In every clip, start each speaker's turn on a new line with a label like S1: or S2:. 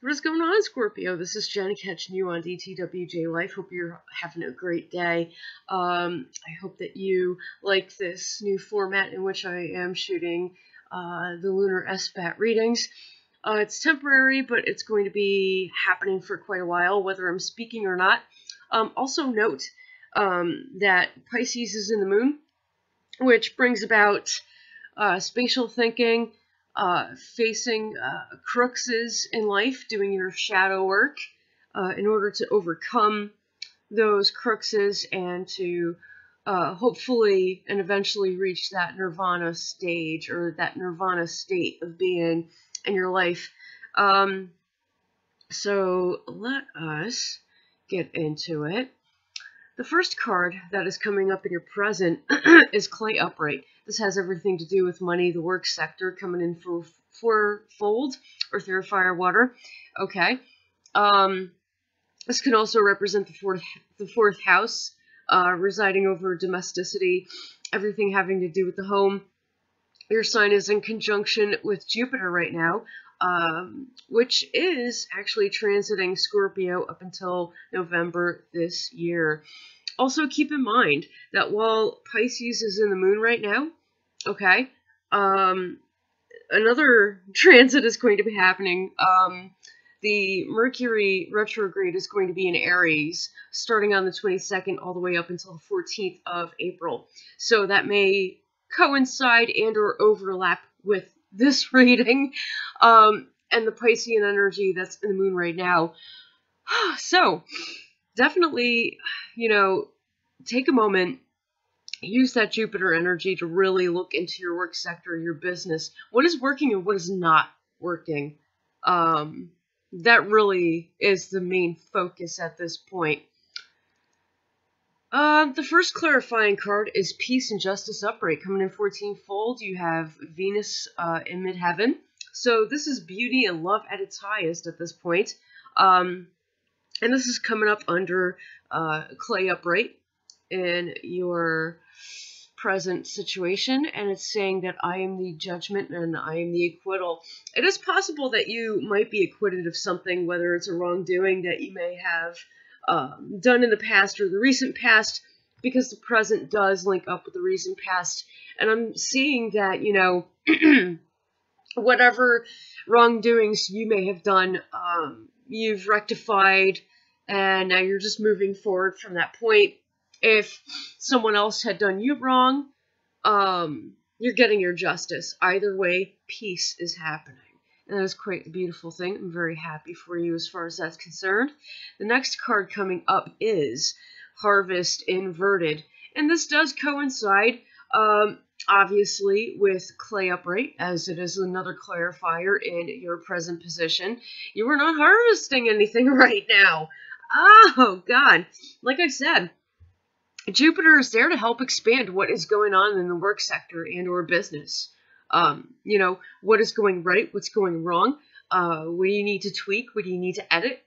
S1: What is going on, Scorpio? This is Jenny catching you on DTWJ Life. Hope you're having a great day. I hope that you like this new format in which I am shooting the Lunar SBAT readings. It's temporary, but it's going to be happening for quite a while, whether I'm speaking or not. Also note that Pisces is in the moon, which brings about spatial thinking, facing cruxes in life, doing your shadow work in order to overcome those cruxes and to hopefully and eventually reach that nirvana stage or that nirvana state of being in your life. So let us get into it. The first card that is coming up in your present is Clay Upright. This has everything to do with money, the work sector, coming in for fourfold or third fire water. Okay. This can also represent the fourth house, residing over domesticity, everything having to do with the home. Your sign is in conjunction with Jupiter right now, which is actually transiting Scorpio up until November this year. Also, keep in mind that while Pisces is in the moon right now, okay, another transit is going to be happening. The Mercury retrograde is going to be in Aries, starting on the 22nd all the way up until the 14th of April. So that may coincide and or overlap with this reading, and the Piscean energy that's in the moon right now. So, definitely, take a moment, use that Jupiter energy to really look into your work sector, your business. What is working and what is not working? That really is the main focus at this point. The first clarifying card is Peace and Justice Upright. Coming in 14-fold, you have Venus in midheaven. So this is beauty and love at its highest at this point. And this is coming up under Clay Upright in your present situation. And it's saying that I am the judgment and I am the acquittal. It is possible that you might be acquitted of something, whether it's a wrongdoing that you may have done in the past or the recent past, because the present does link up with the recent past. And I'm seeing that, whatever wrongdoings you may have done, you've rectified, and now you're just moving forward from that point. If someone else had done you wrong, you're getting your justice. Either way, peace is happening. And that is quite a beautiful thing. I'm very happy for you as far as that's concerned. The next card coming up is Harvest Inverted. And this does coincide, obviously, with Clay Upright, as it is another clarifier in your present position. You are not harvesting anything right now. Oh, God. Like I said, Jupiter is there to help expand what is going on in the work sector and or business. What is going right, what's going wrong, what do you need to tweak, what do you need to edit,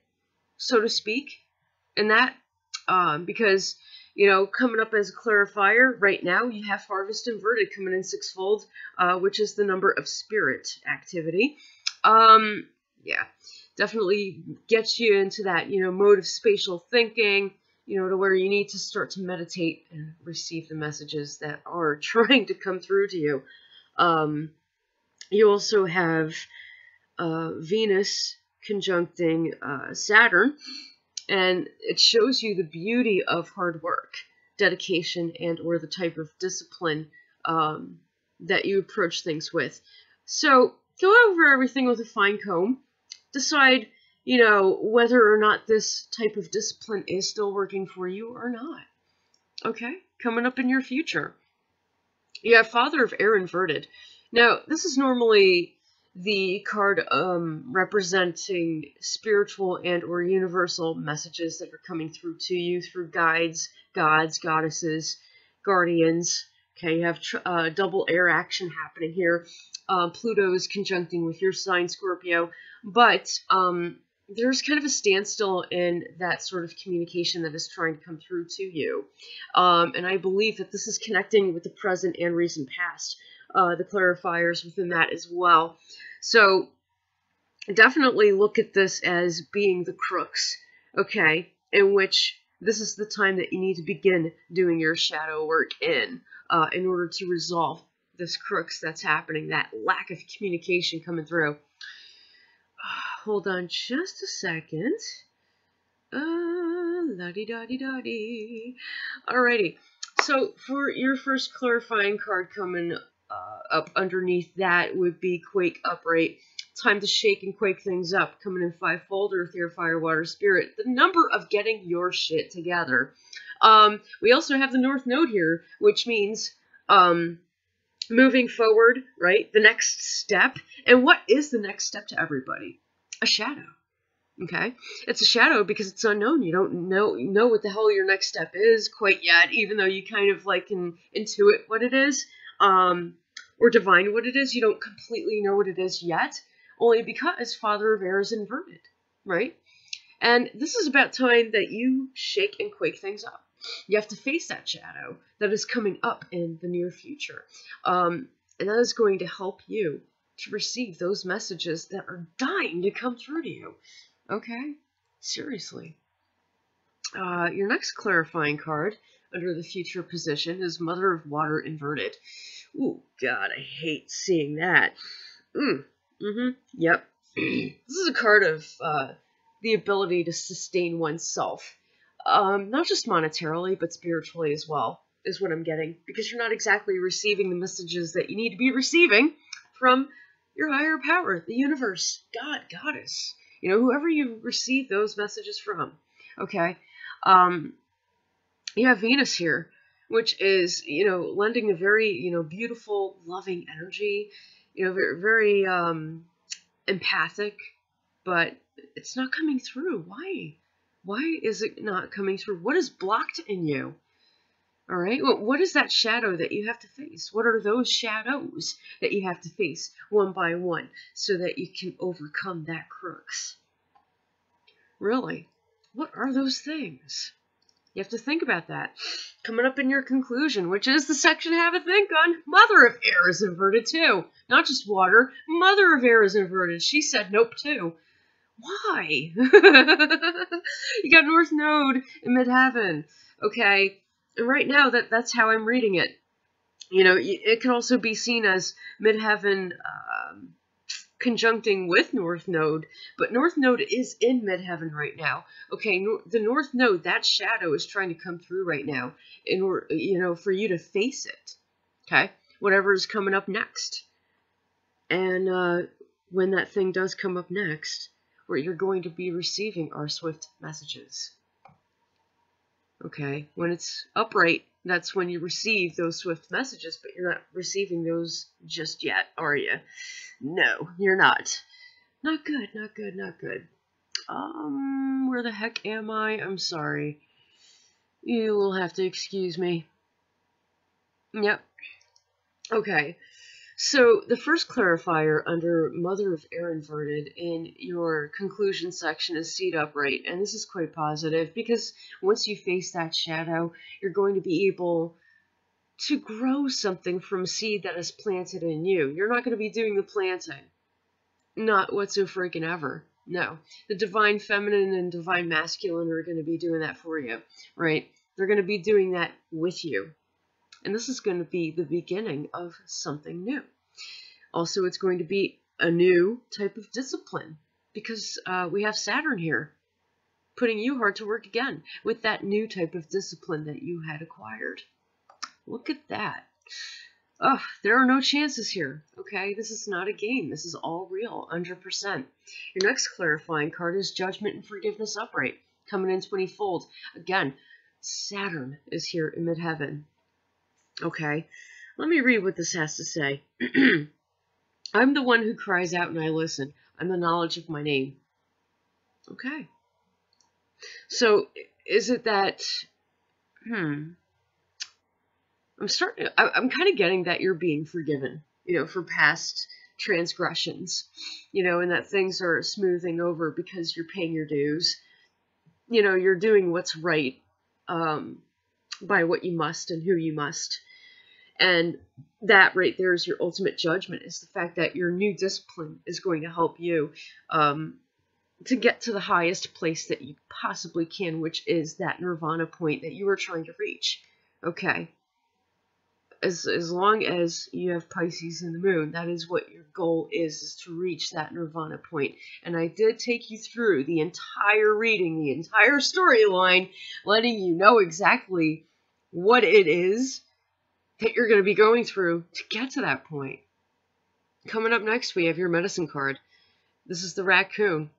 S1: so to speak, and that, because, coming up as a clarifier, right now, you have Harvest Inverted coming in sixfold, which is the number of spirit activity. Yeah, definitely gets you into that, mode of spatial thinking, to where you need to start to meditate and receive the messages that are trying to come through to you. You also have Venus conjuncting Saturn, and it shows you the beauty of hard work, dedication, and or the type of discipline that you approach things with. So go over everything with a fine comb. Decide, whether or not this type of discipline is still working for you or not. Okay? Coming up in your future. You have Father of Air Inverted. Now, this is normally the card representing spiritual and or universal messages that are coming through to you through guides, gods, goddesses, guardians. Okay, you have double air action happening here. Pluto is conjuncting with your sign, Scorpio. But there's kind of a standstill in that sort of communication that is trying to come through to you. And I believe that this is connecting with the present and recent past. The clarifiers within that as well. So definitely look at this as being the crux, okay, in which this is the time that you need to begin doing your shadow work in order to resolve this crux that's happening, that lack of communication coming through. Hold on just a second. La-di-da-di-da-di. Alrighty. So for your first clarifying card coming up underneath that would be Quake Upright. Time to shake and quake things up. Coming in fivefold, Earth, Air, Fire, Water, Spirit. The number of getting your shit together. We also have the North Node here, which means moving forward, right? The next step. And what is the next step to everybody? A shadow. Okay? It's a shadow because it's unknown. You don't know what the hell your next step is quite yet, even though you kind of like can intuit what it is, or divine what it is. You don't completely know what it is yet, only because Father of Air is inverted, right? And this is about time that you shake and quake things up. You have to face that shadow that is coming up in the near future. And that is going to help you to receive those messages that are dying to come through to you. Okay? Seriously. Your next clarifying card under the future position is Mother of Water inverted. Ooh, God, I hate seeing that. Yep. This is a card of the ability to sustain oneself. Not just monetarily, but spiritually as well, is what I'm getting. Because you're not exactly receiving the messages that you need to be receiving from your higher power, the universe, God, Goddess. You know, whoever you receive those messages from. Okay? You have Venus here, which is, you know, lending a very, you know, beautiful, loving energy. You know, very, very empathic, but it's not coming through. Why? Why is it not coming through? What is blocked in you? All right. Well, what is that shadow that you have to face? What are those shadows that you have to face one by one so that you can overcome that crux? Really? What are those things? You have to think about that. Coming up in your conclusion, which is the section have a think on. Mother of Air is inverted too. Not just water. Mother of Air is inverted. She said nope too. Why? You got North Node in Midheaven. Okay. And right now, that's how I'm reading it. You know, it can also be seen as Midheaven conjuncting with North Node, but North Node is in Midheaven right now. Okay, the North Node, that shadow is trying to come through right now in order, you know, for you to face it. Okay, whatever is coming up next. And when that thing does come up next, what you're going to be receiving are swift messages. Okay, when it's upright, that's when you receive those swift messages, but you're not receiving those just yet, are you? No, you're not. Not good, not good, not good. Where the heck am I? I'm sorry. You will have to excuse me. Yep. Okay. So the first clarifier under Mother of Air inverted in your conclusion section is seed upright, and this is quite positive because once you face that shadow, you're going to be able to grow something from seed that is planted in you. You're not going to be doing the planting. Not whatsoever. No. The divine feminine and divine masculine are going to be doing that for you, right? They're going to be doing that with you. And this is going to be the beginning of something new. Also, it's going to be a new type of discipline because we have Saturn here, putting you hard to work again with that new type of discipline that you had acquired. Look at that. Oh, there are no chances here, okay? This is not a game. This is all real, 100%. Your next clarifying card is Judgment and Forgiveness upright, coming in 20-fold. Again, Saturn is here in Midheaven. Okay, let me read what this has to say. I'm the one who cries out and I listen. I'm the knowledge of my name. Okay. So, is it that, I'm kind of getting that you're being forgiven, you know, for past transgressions, you know, and that things are smoothing over because you're paying your dues. You know, you're doing what's right, by what you must and who you must. And that right there is your ultimate judgment, is the fact that your new discipline is going to help you to get to the highest place that you possibly can, which is that nirvana point that you are trying to reach. Okay. As long as you have Pisces in the moon, that is what your goal is to reach that nirvana point. And I did take you through the entire reading, the entire storyline, letting you know exactly what it is that you're going to be going through to get to that point. Coming up next, we have your medicine card. This is the raccoon,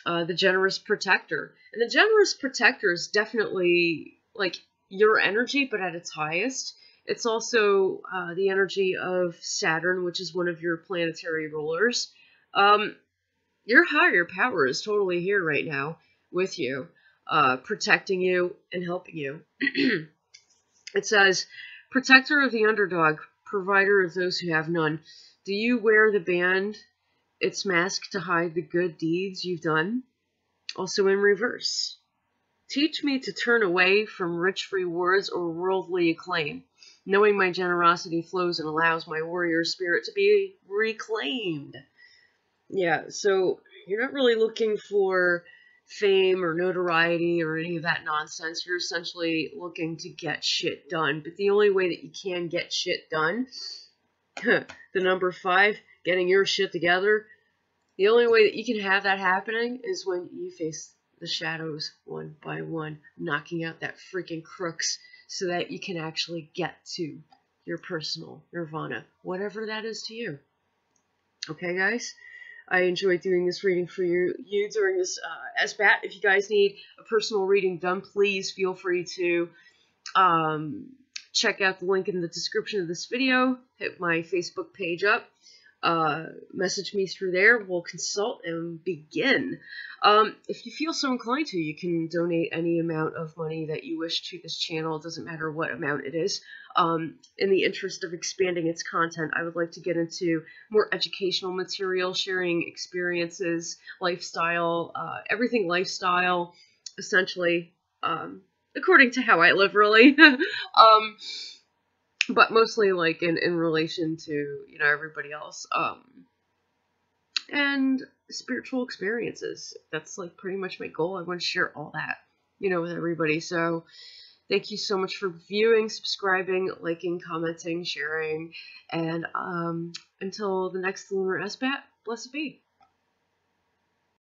S1: the generous protector. And the generous protector is definitely like your energy, but at its highest. It's also the energy of Saturn, which is one of your planetary rulers. Your higher power is totally here right now with you, protecting you and helping you. It says, protector of the underdog, provider of those who have none. Do you wear the band, its mask, to hide the good deeds you've done? Also in reverse. Teach me to turn away from rich rewards or worldly acclaim, knowing my generosity flows and allows my warrior spirit to be reclaimed. Yeah, so you're not really looking for fame or notoriety or any of that nonsense. You're essentially looking to get shit done. But the only way that you can get shit done, the number 5, getting your shit together, the only way that you can have that happening is when you face the shadows one by one, knocking out that freaking crooks so that you can actually get to your personal nirvana, whatever that is to you. Okay, guys? I enjoyed doing this reading for you during this SBAT. If you guys need a personal reading done, please feel free to check out the link in the description of this video. Hit my Facebook page up. Message me through there. We'll consult and begin. If you feel so inclined to, you can donate any amount of money that you wish to this channel. It doesn't matter what amount it is. In the interest of expanding its content, I would like to get into more educational material, sharing experiences, lifestyle, everything lifestyle, essentially, according to how I live, really. But mostly like in relation to, you know, everybody else. And spiritual experiences. That's like pretty much my goal. I want to share all that, you know, with everybody. So thank you so much for viewing, subscribing, liking, commenting, sharing. And until the next Lunar SBAT, blessed be.